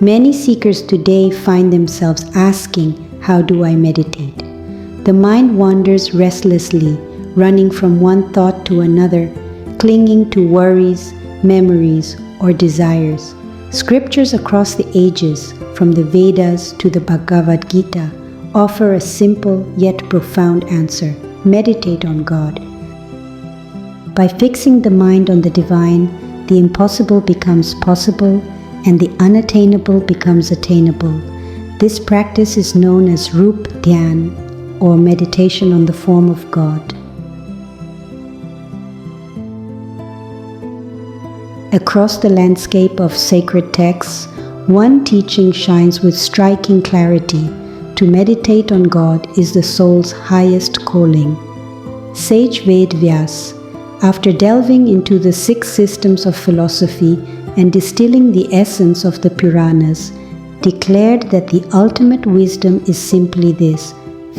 Many seekers today find themselves asking, "How do I meditate?" The mind wanders restlessly, running from one thought to another, clinging to worries, memories, or desires. Scriptures across the ages, from the Vedas to the Bhagavad Gita, offer a simple yet profound answer: meditate on God. By fixing the mind on the divine, the impossible becomes possible and the unattainable becomes attainable. This practice is known as Rūpa-Dhyāna, or meditation on the form of God. Across the landscape of sacred texts, one teaching shines with striking clarity: to meditate on God is the soul's highest calling. Sage Ved-Vyas, after delving into the 6 systems of philosophy and distilling the essence of the Puranas, declared that the ultimate wisdom is simply this: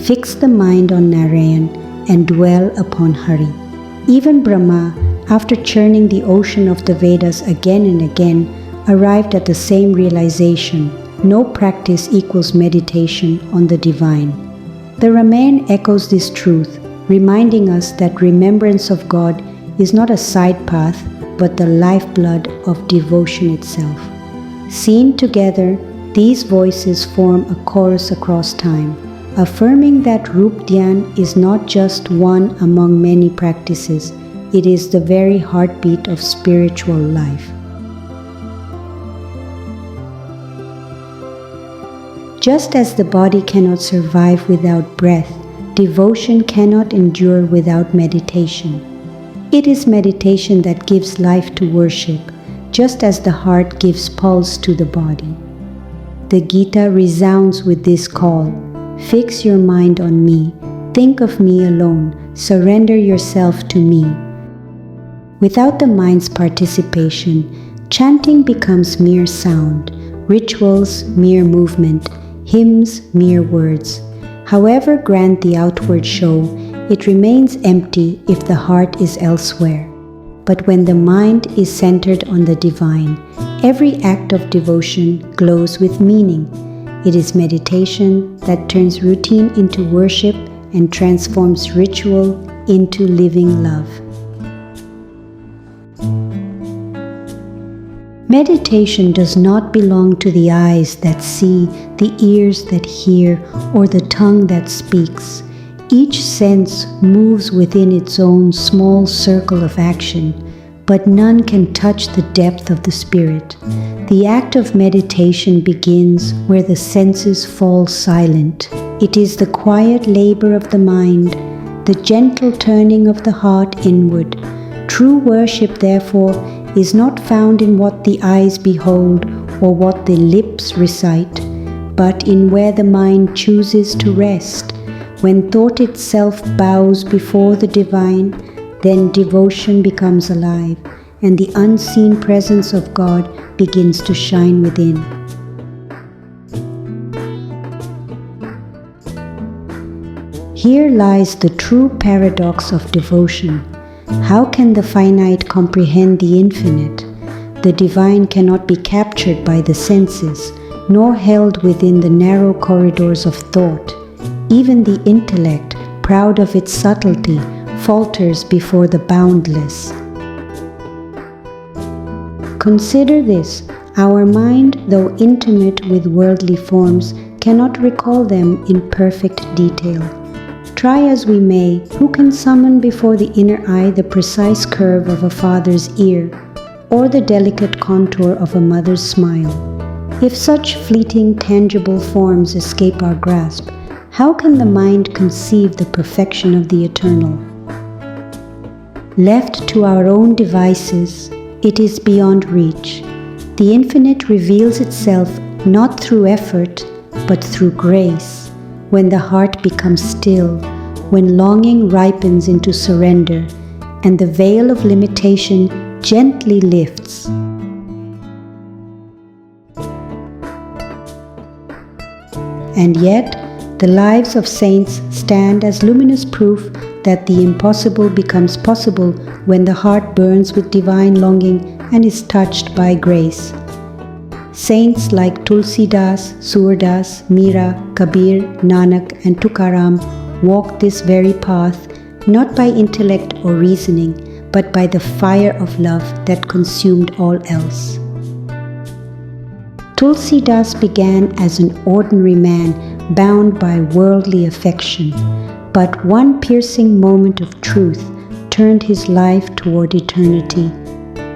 fix the mind on Narayan and dwell upon Hari. Even Brahma, after churning the ocean of the Vedas again and again, arrived at the same realization: no practice equals meditation on the divine. The Ramayana echoes this truth, reminding us that remembrance of God is not a side path, but the lifeblood of devotion itself. Seen together, these voices form a chorus across time, affirming that Rūpa-Dhyāna is not just one among many practices, it is the very heartbeat of spiritual life. Just as the body cannot survive without breath, devotion cannot endure without meditation. It is meditation that gives life to worship, just as the heart gives pulse to the body. The Gita resounds with this call: fix your mind on me, think of me alone, surrender yourself to me. Without the mind's participation, chanting becomes mere sound, rituals mere movement, hymns mere words. However grand the outward show, it remains empty if the heart is elsewhere. But when the mind is centered on the divine, every act of devotion glows with meaning. It is meditation that turns routine into worship and transforms ritual into living love. Meditation does not belong to the eyes that see, the ears that hear, or the tongue that speaks. Each sense moves within its own small circle of action, but none can touch the depth of the spirit. The act of meditation begins where the senses fall silent. It is the quiet labor of the mind, the gentle turning of the heart inward. True worship, therefore, is not found in what the eyes behold or what the lips recite, but in where the mind chooses to rest. When thought itself bows before the divine, then devotion becomes alive, and the unseen presence of God begins to shine within. Here lies the true paradox of devotion. How can the finite comprehend the infinite? The divine cannot be captured by the senses, nor held within the narrow corridors of thought. Even the intellect, proud of its subtlety, falters before the boundless. Consider this: our mind, though intimate with worldly forms, cannot recall them in perfect detail. Try as we may, who can summon before the inner eye the precise curve of a father's ear, or the delicate contour of a mother's smile? If such fleeting, tangible forms escape our grasp, how can the mind conceive the perfection of the eternal? Left to our own devices, it is beyond reach. The infinite reveals itself not through effort, but through grace, when the heart becomes still, when longing ripens into surrender, and the veil of limitation gently lifts. And yet, the lives of saints stand as luminous proof that the impossible becomes possible when the heart burns with divine longing and is touched by grace. Saints like Tulsidas, Surdas, Meera, Kabir, Nanak and Tukaram walked this very path not by intellect or reasoning, but by the fire of love that consumed all else. Tulsidas began as an ordinary man bound by worldly affection, but one piercing moment of truth turned his life toward eternity,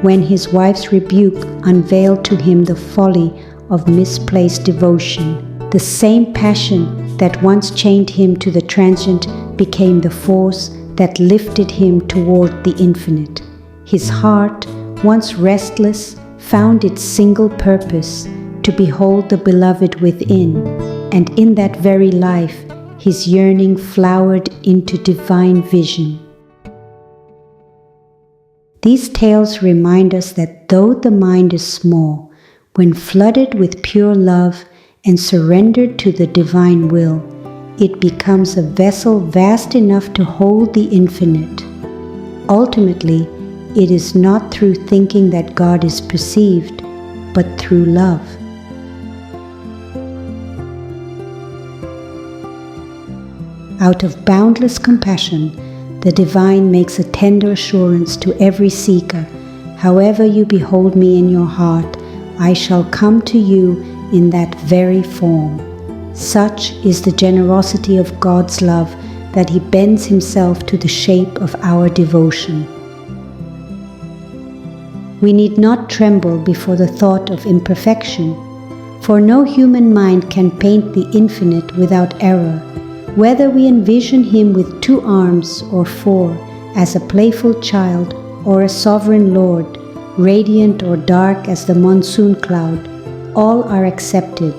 when his wife's rebuke unveiled to him the folly of misplaced devotion. The same passion that once chained him to the transient became the force that lifted him toward the infinite. His heart, once restless, found its single purpose, to behold the beloved within, and in that very life his yearning flowered into divine vision. These tales remind us that though the mind is small, when flooded with pure love and surrendered to the divine will, it becomes a vessel vast enough to hold the infinite. Ultimately, it is not through thinking that God is perceived, but through love. Out of boundless compassion, the divine makes a tender assurance to every seeker, however you behold me in your heart, I shall come to you in that very form. Such is the generosity of God's love that He bends Himself to the shape of our devotion. We need not tremble before the thought of imperfection, for no human mind can paint the infinite without error, whether we envision Him with 2 arms or 4, as a playful child or a sovereign Lord, radiant or dark as the monsoon cloud, all are accepted,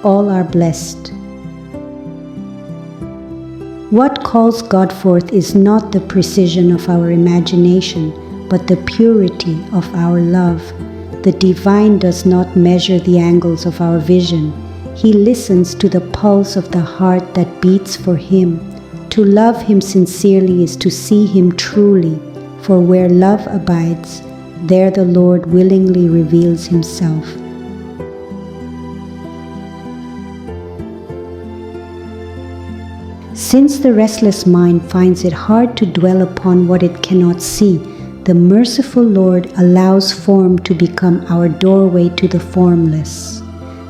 all are blessed. What calls God forth is not the precision of our imagination, but the purity of our love. The divine does not measure the angles of our vision. He listens to the pulse of the heart that beats for Him. To love Him sincerely is to see Him truly, for where love abides, there the Lord willingly reveals Himself. Since the restless mind finds it hard to dwell upon what it cannot see, the merciful Lord allows form to become our doorway to the formless.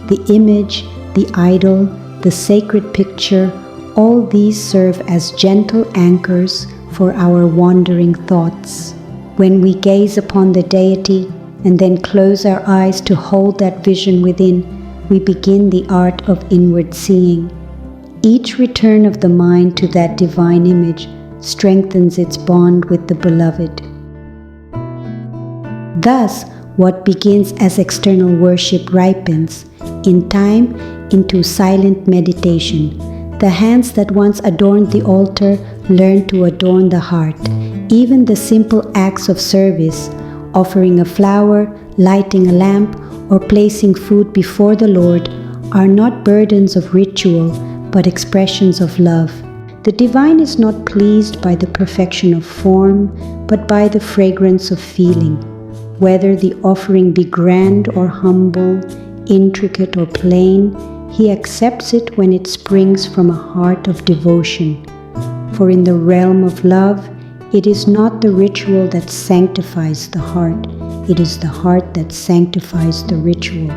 The image, the idol, the sacred picture, all these serve as gentle anchors for our wandering thoughts. When we gaze upon the deity and then close our eyes to hold that vision within, we begin the art of inward seeing. Each return of the mind to that divine image strengthens its bond with the beloved. Thus, what begins as external worship ripens, in time, into silent meditation. The hands that once adorned the altar learn to adorn the heart. Even the simple acts of service, offering a flower, lighting a lamp, or placing food before the Lord, are not burdens of ritual, but expressions of love. The divine is not pleased by the perfection of form, but by the fragrance of feeling. Whether the offering be grand or humble, intricate or plain, He accepts it when it springs from a heart of devotion. For in the realm of love, it is not the ritual that sanctifies the heart, it is the heart that sanctifies the ritual.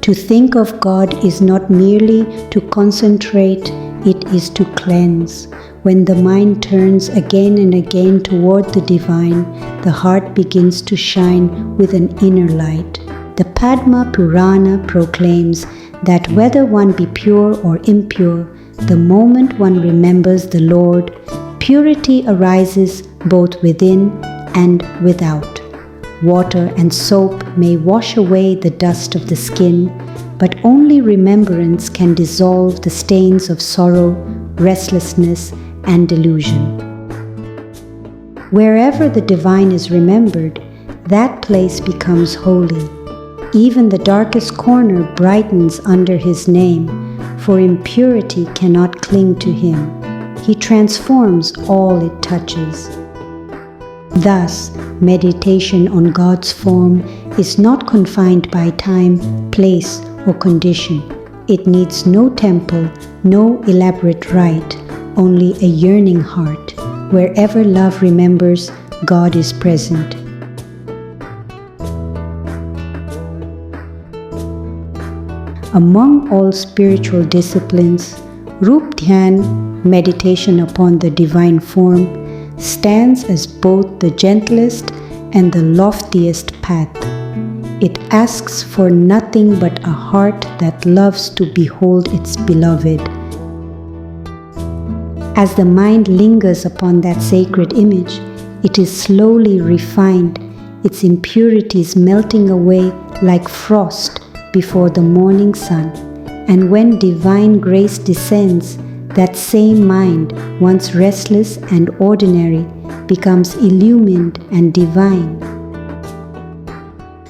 To think of God is not merely to concentrate, it is to cleanse. When the mind turns again and again toward the divine, the heart begins to shine with an inner light. The Padma Purana proclaims that whether one be pure or impure, the moment one remembers the Lord, purity arises both within and without. Water and soap may wash away the dust of the skin, but only remembrance can dissolve the stains of sorrow, restlessness, and delusion. Wherever the divine is remembered, that place becomes holy. Even the darkest corner brightens under His name, for impurity cannot cling to Him. He transforms all it touches. Thus, meditation on God's form is not confined by time, place, or condition. It needs no temple, no elaborate rite, only a yearning heart. Wherever love remembers, God is present. Among all spiritual disciplines, Rūpa-Dhyāna, meditation upon the divine form, stands as both the gentlest and the loftiest path. It asks for nothing but a heart that loves to behold its beloved. As the mind lingers upon that sacred image, it is slowly refined, its impurities melting away like frost before the morning sun. And when divine grace descends, that same mind, once restless and ordinary, becomes illumined and divine.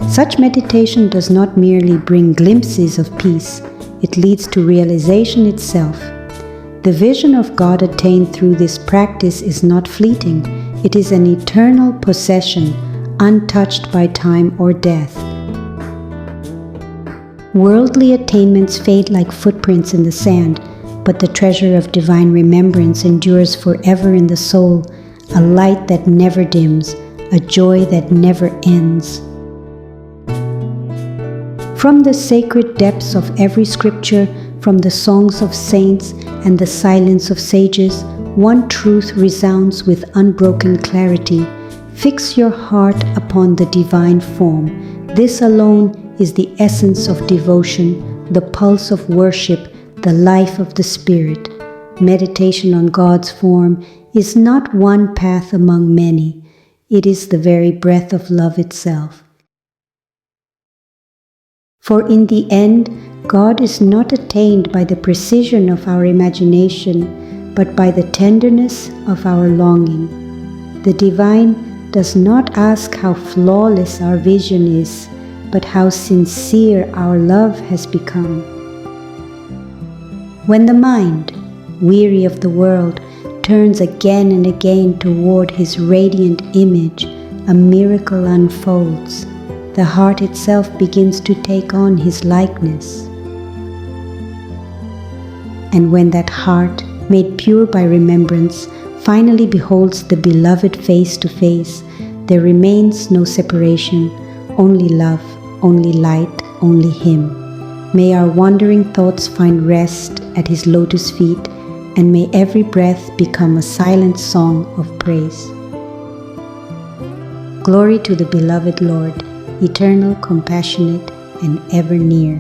Such meditation does not merely bring glimpses of peace, it leads to realization itself. The vision of God attained through this practice is not fleeting, it is an eternal possession, untouched by time or death. Worldly attainments fade like footprints in the sand, but the treasure of divine remembrance endures forever in the soul, a light that never dims, a joy that never ends. From the sacred depths of every scripture, from the songs of saints and the silence of sages, one truth resounds with unbroken clarity. Fix your heart upon the divine form. This alone is the essence of devotion, the pulse of worship, the life of the Spirit. Meditation on God's form is not one path among many. It is the very breath of love itself. For in the end, God is not attained by the precision of our imagination, but by the tenderness of our longing. The divine does not ask how flawless our vision is, but how sincere our love has become. When the mind, weary of the world, turns again and again toward His radiant image, a miracle unfolds. The heart itself begins to take on His likeness. And when that heart, made pure by remembrance, finally beholds the beloved face to face, there remains no separation, only love, only light, only Him. May our wandering thoughts find rest at His lotus feet, and may every breath become a silent song of praise. Glory to the beloved Lord, eternal, compassionate, and ever near.